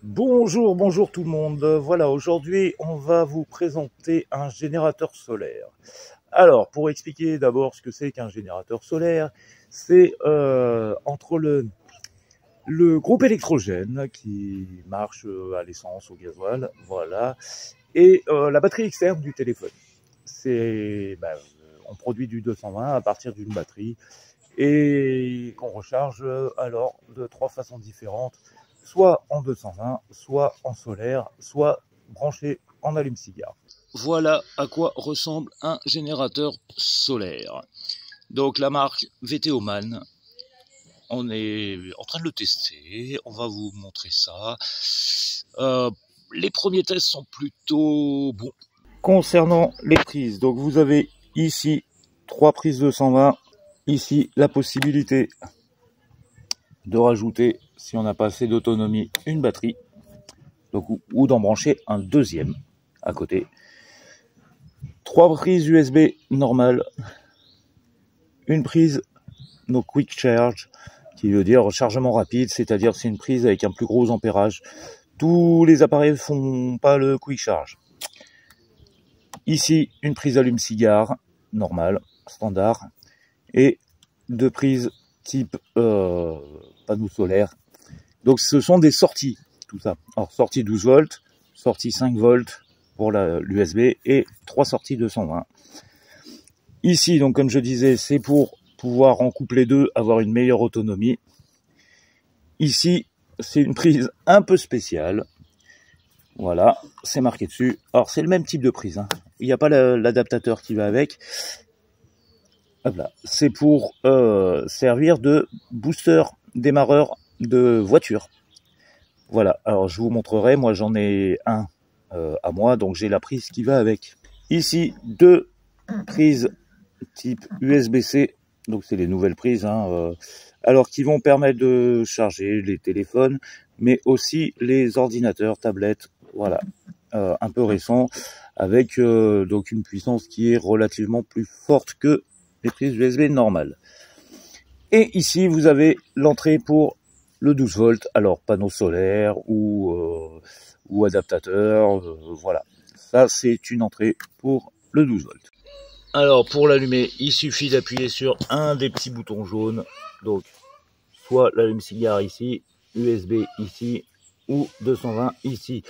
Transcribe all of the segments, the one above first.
Bonjour, bonjour tout le monde. Voilà, aujourd'hui, on va vous présenter un générateur solaire. Alors, pour expliquer d'abord ce que c'est qu'un générateur solaire, c'est entre le groupe électrogène qui marche à l'essence, au gasoil, voilà, et la batterie externe du téléphone. On produit du 220 à partir d'une batterie et qu'on recharge alors de trois façons différentes, soit en 220, soit en solaire, soit branché en allume-cigare. Voilà à quoi ressemble un générateur solaire. Donc la marque VTOman, on est en train de le tester, on va vous montrer ça. Les premiers tests sont plutôt bons. Concernant les prises, donc vous avez ici 3 prises 220, ici la possibilité de rajouter, si on n'a pas assez d'autonomie, une batterie, donc, ou d'en brancher un deuxième à côté. 3 prises USB normales, une prise Quick Charge, qui veut dire chargement rapide, c'est-à-dire c'est une prise avec un plus gros ampérage. Tous les appareils font pas le Quick Charge. Ici, une prise allume-cigare normale, standard, et 2 prises type panneau solaire. Donc ce sont des sorties, tout ça. Alors sortie 12 volts, sortie 5 volts pour l'USB et 3 sorties 220. Ici, donc comme je disais, c'est pour pouvoir en coupler 2, avoir une meilleure autonomie. Ici, c'est une prise un peu spéciale. Voilà, c'est marqué dessus. Alors c'est le même type de prise, hein. Il n'y a pas l'adaptateur qui va avec. Voilà. C'est pour servir de booster démarreur de voiture. Voilà, alors je vous montrerai, moi j'en ai un à moi, donc j'ai la prise qui va avec. Ici, 2 prises type USB-C, donc c'est les nouvelles prises, hein, alors qui vont permettre de charger les téléphones, mais aussi les ordinateurs, tablettes, voilà, un peu récents, avec donc une puissance qui est relativement plus forte que les prises USB normales. Et ici, vous avez l'entrée pour le 12 volts, alors panneau solaire ou adaptateur, voilà. Ça, c'est une entrée pour le 12 volts. Alors, pour l'allumer, il suffit d'appuyer sur un des petits boutons jaunes. Donc, soit l'allume-cigare ici, USB ici, ou 220 ici.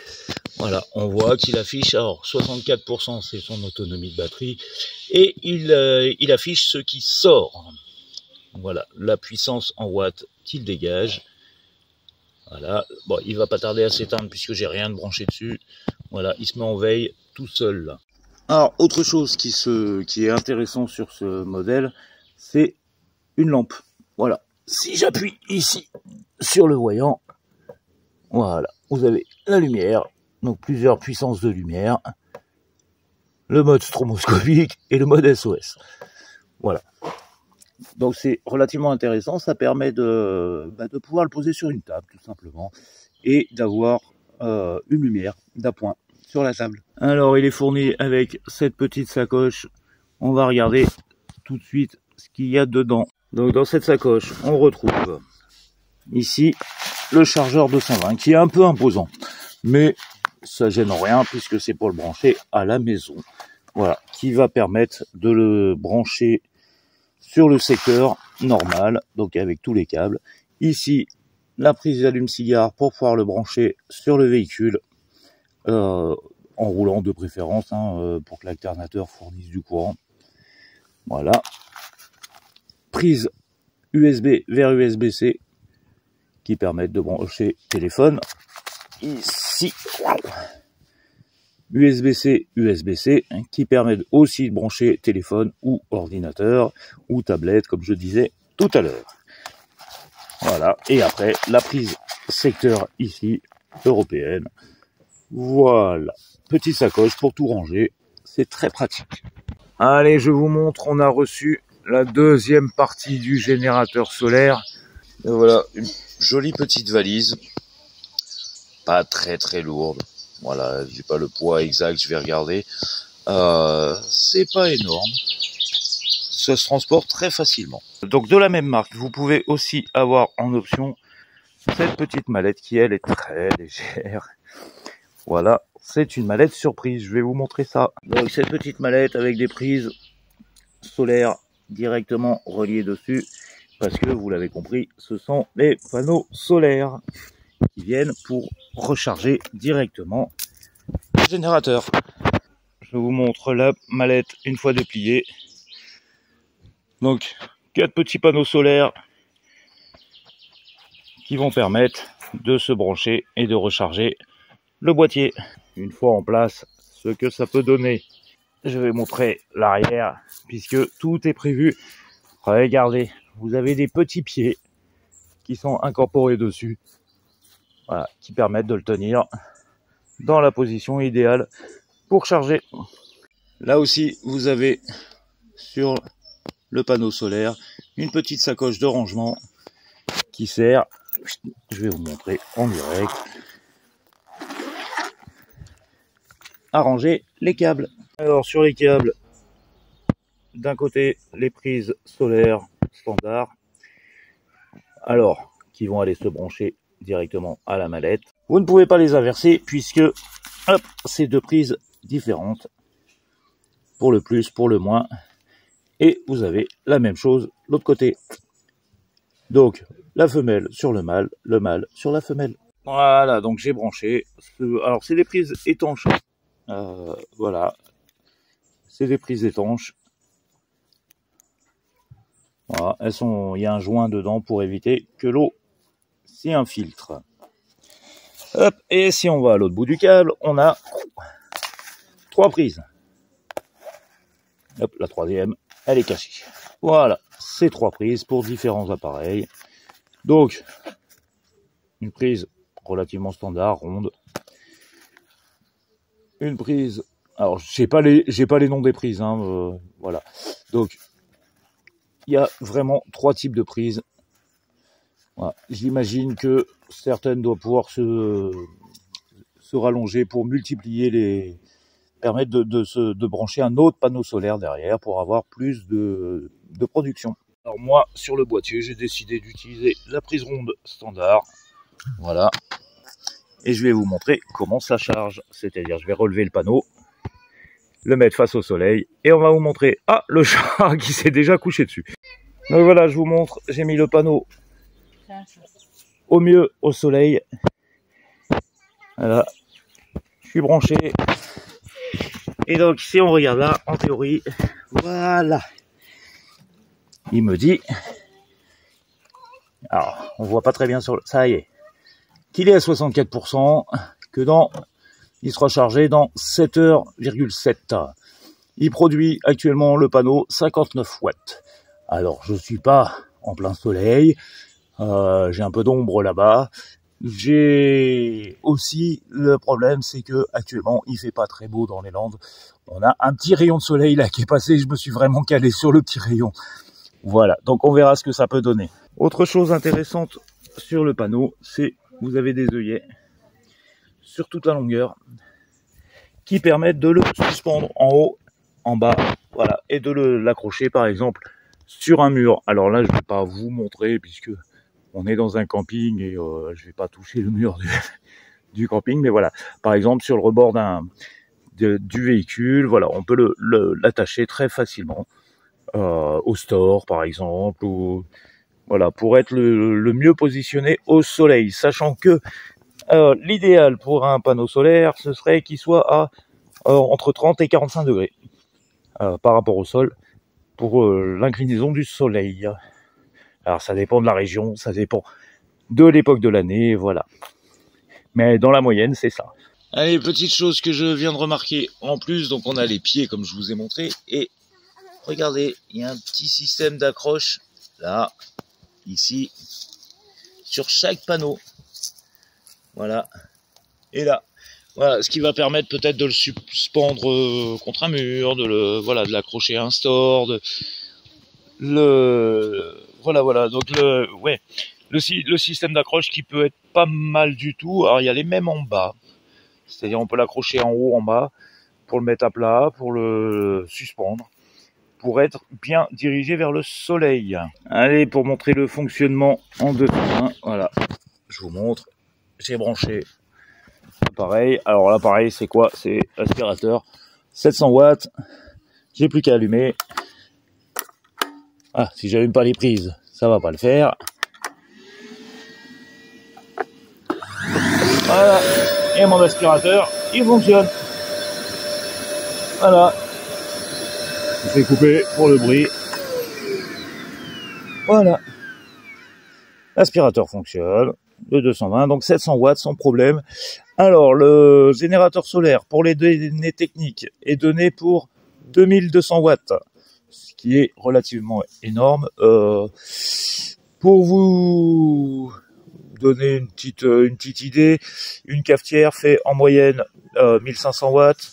Voilà, on voit qu'il affiche, alors 64% c'est son autonomie de batterie, et il affiche ce qui sort. Voilà, la puissance en watts qu'il dégage. Voilà, bon, il va pas tarder à s'éteindre puisque j'ai rien de branché dessus. Voilà, il se met en veille tout seul là. Alors, autre chose qui est intéressant sur ce modèle, c'est une lampe. Voilà, si j'appuie ici sur le voyant, voilà, vous avez la lumière, donc plusieurs puissances de lumière, le mode stroboscopique et le mode SOS. Voilà. Donc c'est relativement intéressant, ça permet de pouvoir le poser sur une table tout simplement et d'avoir une lumière d'appoint sur la table. Alors il est fourni avec cette petite sacoche, on va regarder tout de suite ce qu'il y a dedans. Donc dans cette sacoche on retrouve ici le chargeur 220 qui est un peu imposant, mais ça gêne en rien puisque c'est pour le brancher à la maison. Voilà, qui va permettre de le brancher sur le secteur normal, donc avec tous les câbles. Ici, la prise d'allume-cigare pour pouvoir le brancher sur le véhicule, en roulant de préférence, hein, pour que l'alternateur fournisse du courant. Voilà. Prise USB vers USB-C qui permettent de brancher téléphone. Ici, USB-C, USB-C, qui permettent aussi de brancher téléphone ou ordinateur ou tablette, comme je disais tout à l'heure. Voilà, et après, la prise secteur ici, européenne. Voilà, petite sacoche pour tout ranger, c'est très pratique. Allez, je vous montre, on a reçu la deuxième partie du générateur solaire. Et voilà, une jolie petite valise, pas très très lourde. Voilà, j'ai pas le poids exact, je vais regarder. C'est pas énorme. Ça se transporte très facilement. Donc de la même marque, vous pouvez aussi avoir en option cette petite mallette qui, elle, est très légère. Voilà, c'est une mallette surprise. Je vais vous montrer ça. Donc, cette petite mallette avec des prises solaires directement reliées dessus. Parce que, vous l'avez compris, ce sont des panneaux solaires qui viennent pour recharger directement le générateur. Je vous montre la mallette une fois dépliée. Donc, 4 petits panneaux solaires qui vont permettre de se brancher et de recharger le boîtier. Une fois en place, ce que ça peut donner. Je vais montrer l'arrière puisque tout est prévu. Regardez, vous avez des petits pieds qui sont incorporés dessus. Voilà, qui permettent de le tenir dans la position idéale pour charger. Là aussi, vous avez sur le panneau solaire une petite sacoche de rangement qui sert, je vais vous montrer en direct, à ranger les câbles. Alors sur les câbles, d'un côté les prises solaires standard, alors qui vont aller se brancher directement à la mallette. Vous ne pouvez pas les inverser puisque hop, c'est 2 prises différentes pour le plus, pour le moins, et vous avez la même chose de l'autre côté. Donc la femelle sur le mâle sur la femelle. Voilà, donc j'ai branché. Alors c'est des prises étanches. Voilà, c'est des prises étanches. Voilà, elles sont. Il y a un joint dedans pour éviter que l'eau s'y infiltre. Hop, et si on va à l'autre bout du câble, on a 3 prises. Hop, la troisième, elle est cachée. Voilà, c'est 3 prises pour différents appareils. Donc, une prise relativement standard, ronde. Une prise, alors j'ai pas les noms des prises, hein, voilà. Donc, il y a vraiment 3 types de prises. Voilà. J'imagine que certaines doivent pouvoir se rallonger pour multiplier les, permettre de brancher un autre panneau solaire derrière pour avoir plus de production. Alors moi, sur le boîtier, j'ai décidé d'utiliser la prise ronde standard. Voilà. Et je vais vous montrer comment ça charge. C'est-à-dire, je vais relever le panneau, le mettre face au soleil, et on va vous montrer, ah, le chat qui s'est déjà couché dessus. Donc voilà, je vous montre, j'ai mis le panneau au mieux au soleil. Voilà. Je suis branché. Et donc, si on regarde là, en théorie, voilà. Il me dit, alors, on voit pas très bien sur le, ça y est, qu'il est à 64%, que il sera chargé dans 7h,7. Il produit actuellement le panneau 59 watts. Alors, je suis pas en plein soleil, j'ai un peu d'ombre là-bas. J'ai aussi le problème, c'est que actuellement il fait pas très beau dans les Landes. On a un petit rayon de soleil là qui est passé, je me suis vraiment calé sur le petit rayon. Voilà, donc on verra ce que ça peut donner. Autre chose intéressante sur le panneau, c'est vous avez des œillets sur toute la longueur qui permettent de le suspendre en haut, en bas, voilà, et de l'accrocher par exemple sur un mur. Alors là, je vais pas vous montrer puisque on est dans un camping et je vais pas toucher le mur du camping, mais voilà, par exemple sur le rebord du véhicule, voilà, on peut l'attacher très facilement au store par exemple, ou voilà, pour être le mieux positionné au soleil, sachant que l'idéal pour un panneau solaire, ce serait qu'il soit à entre 30 et 45 degrés par rapport au sol pour l'inclinaison du soleil. Alors ça dépend de la région, ça dépend de l'époque de l'année, voilà. Mais dans la moyenne, c'est ça. Allez, petite chose que je viens de remarquer en plus, donc on a les pieds comme je vous ai montré, et regardez, il y a un petit système d'accroche, là, ici, sur chaque panneau. Voilà, et là. Voilà, ce qui va permettre peut-être de le suspendre contre un mur, de l'accrocher à un store, voilà, donc le système d'accroche qui peut être pas mal du tout. Alors il y a les mêmes en bas, c'est-à-dire on peut l'accrocher en haut, en bas, pour le mettre à plat, pour le suspendre, pour être bien dirigé vers le soleil. Allez, pour montrer le fonctionnement en 2 temps, voilà, je vous montre. J'ai branché l'appareil. Alors l'appareil, c'est quoi? C'est aspirateur 700 watts. J'ai plus qu'à allumer. Ah, si j'allume pas les prises, ça va pas le faire. Voilà. Et mon aspirateur, il fonctionne. Voilà. Je fais couper pour le bruit. Voilà. L'aspirateur fonctionne. Le 220, donc 700 watts sans problème. Alors, le générateur solaire, pour les données techniques, est donné pour 2200 watts, ce qui est relativement énorme. Pour vous donner une petite idée, une cafetière fait en moyenne 1500 watts,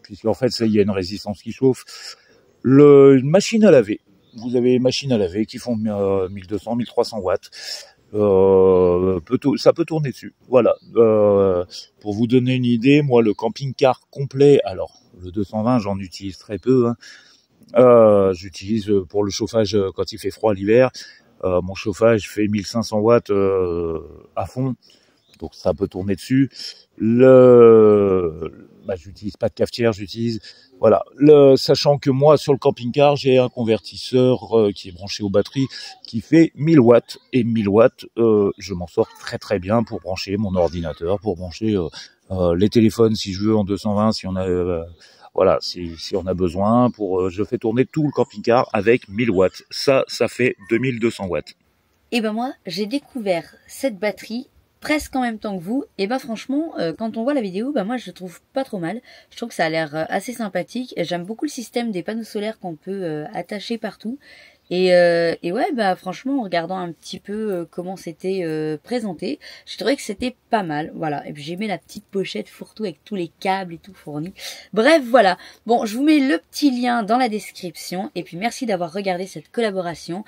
puisqu'en fait, il y a une résistance qui chauffe. Une machine à laver. Vous avez des machines à laver qui font 1200, 1300 watts. Ça peut tourner dessus. Voilà. Pour vous donner une idée, moi, le camping-car complet, alors le 220, j'en utilise très peu. J'utilise pour le chauffage quand il fait froid l'hiver. Mon chauffage fait 1500 watts à fond, donc ça peut tourner dessus. J'utilise pas de cafetière, voilà. Sachant que moi sur le camping-car j'ai un convertisseur qui est branché aux batteries qui fait 1000 watts et 1000 watts, je m'en sors très très bien pour brancher mon ordinateur, pour brancher les téléphones si je veux en 220, si on a voilà, si on a besoin, je fais tourner tout le camping-car avec 1000 watts. Ça fait 2200 watts. Et ben moi, j'ai découvert cette batterie presque en même temps que vous. Et ben franchement, quand on voit la vidéo, moi je trouve pas trop mal. Je trouve que ça a l'air assez sympathique. J'aime beaucoup le système des panneaux solaires qu'on peut attacher partout. Et ouais, franchement, en regardant un petit peu comment c'était présenté, j'ai trouvé que c'était pas mal, voilà. Et puis j'ai mis la petite pochette fourre-tout avec tous les câbles et tout fourni. Bref, voilà. Bon, je vous mets le petit lien dans la description. Et puis merci d'avoir regardé cette collaboration.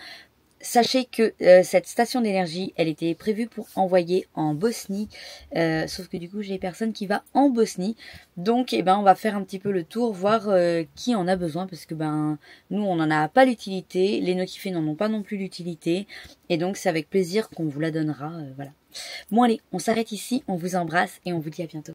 Sachez que cette station d'énergie, elle était prévue pour envoyer en Bosnie, sauf que du coup j'ai personne qui va en Bosnie, donc on va faire un petit peu le tour, voir qui en a besoin, parce que nous on n'en a pas l'utilité, les notifiés n'en ont pas non plus l'utilité, et donc c'est avec plaisir qu'on vous la donnera, voilà. Bon allez, on s'arrête ici, on vous embrasse et on vous dit à bientôt.